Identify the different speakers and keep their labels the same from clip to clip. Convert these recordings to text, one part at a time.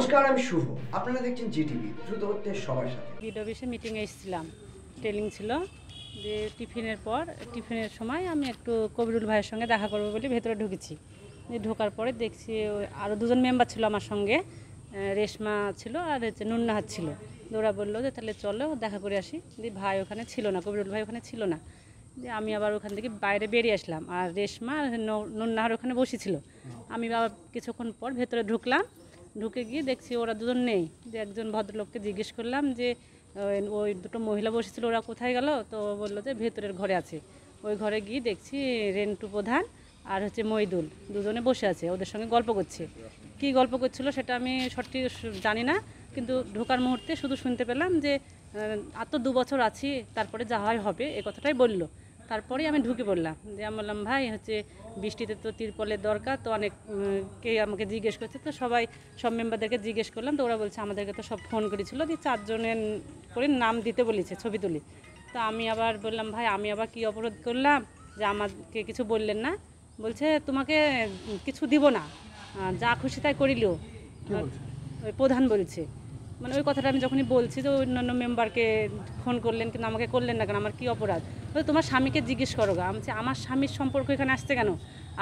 Speaker 1: নমস্কার, আমি শুভ। আপনারা দেখছেন জিটিভি, দ্রুত হচ্ছে সবার সাথে।
Speaker 2: বিড অফিসে মিটিংয়ে এসেছিলাম, ট্রেনিং ছিল। যে টিফিনের সময় আমি একটু কবিরুল ভাইয়ের সঙ্গে দেখা করবো বলে ভেতরে ঢুকেছি। ঢোকার পরে দেখছি আরও দুজন মেম্বার ছিল আমার সঙ্গে, রেশমা ছিল আর নুন্নাহাত ছিল। ওরা বললো যে তাহলে চলো দেখা করে আসি। ভাই ওখানে ছিল না, কবিরুল ভাই ওখানে ছিল না। আমি আবার ওখান থেকে বাইরে বেরিয়ে আসলাম, আর রেশমা আর নুন্নাহার ওখানে বসেছিল। আমি আবার কিছুক্ষণ পর ভেতরে ঢুকলাম। ঢুকে গিয়ে দেখছি ওরা দুজন নেই। যে একজন ভদ্রলোককে জিজ্ঞেস করলাম যে ওই দুটো মহিলা বসেছিল ওরা কোথায় গেল, তো বললো যে ভেতরের ঘরে আছে। ওই ঘরে গিয়ে দেখছি রেন্টু প্রধান আর মইদুল দুজনে বসে আছে, ওদের সঙ্গে গল্প করছে। কি গল্প করছিল সেটা আমি সঠিক জানি না, কিন্তু ঢোকার মুহূর্তে শুধু শুনতে পেলাম যে আর তো 2 বছর আছি, তারপরে যা হয় হবে, এ কথাটাই বললো। তারপরেই আমি ঢুকে পড়লাম। যে আমি বললাম ভাই বৃষ্টিতে তো তিরপলের দরকার, তো অনেককে আমাকে জিজ্ঞেস করছে, তো সব মেম্বারদেরকে জিজ্ঞেস করলাম, তো ওরা বলছে আমাদেরকে তো সব ফোন করেছিল, দিয়ে 4 জনের করে নাম দিতে বলেছে, ছবি তুলি। তো আমি আবার বললাম ভাই আমি আবার কি অপরাধ করলাম যে আমাকে কিছু বললেন না? বলছে তোমাকে কিছু দিব না, যা খুশি তাই করিলেও। ওই প্রধান বলছে, মানে ওই কথাটা আমি যখনই বলছি যে অন্যান্য মেম্বারকে ফোন করলেন কিন্তু আমাকে করলেন না কেন, আমার কি অপরাধ? তোমার স্বামীকে জিজ্ঞেস করো গা। আমি আমার স্বামীর সম্পর্ক এখানে আসছে কেন?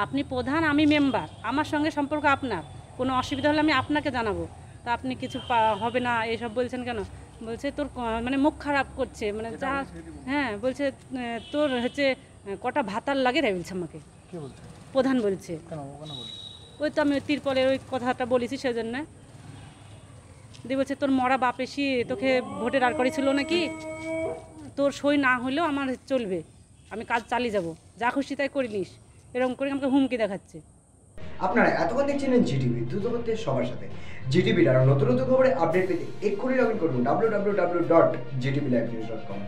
Speaker 2: আপনি প্রধান, আমি মেম্বার, আমার সঙ্গে সম্পর্ক আপনার। কোনো অসুবিধা হলে আমি আপনাকে জানাবো, তা আপনি কিছু হবে না এইসব বলছেন কেন? বলছে তোর মানে মুখ খারাপ করছে, মানে যা। হ্যাঁ বলছে তোর কটা ভাতার লাগে রে, বলছে আমাকে। প্রধান বলছে। ওই তো আমি তিরপলের ওই কথাটা বলেছি সেজন্য। দিয়ে বলছে তোর মরা বাপ এসে তোকে ভোটে দাঁড় করেছিল নাকি? তোর সই না হলেও আমার চলবে, আমি কাজ চালিয়ে যাব, যা খুশি তাই করে নিস, এরকম করে আমাকে হুমকি দেখাচ্ছে।
Speaker 1: আপনারা এতক্ষণ দেখছিলেন জিটিভি, দ্রুত হচ্ছে সবার সাথে। জিটিভির আরো নতুন নতুন খবরে আপডেট পেতে এক্ষুনি লগ ইন করুন www.gtblivenews.com।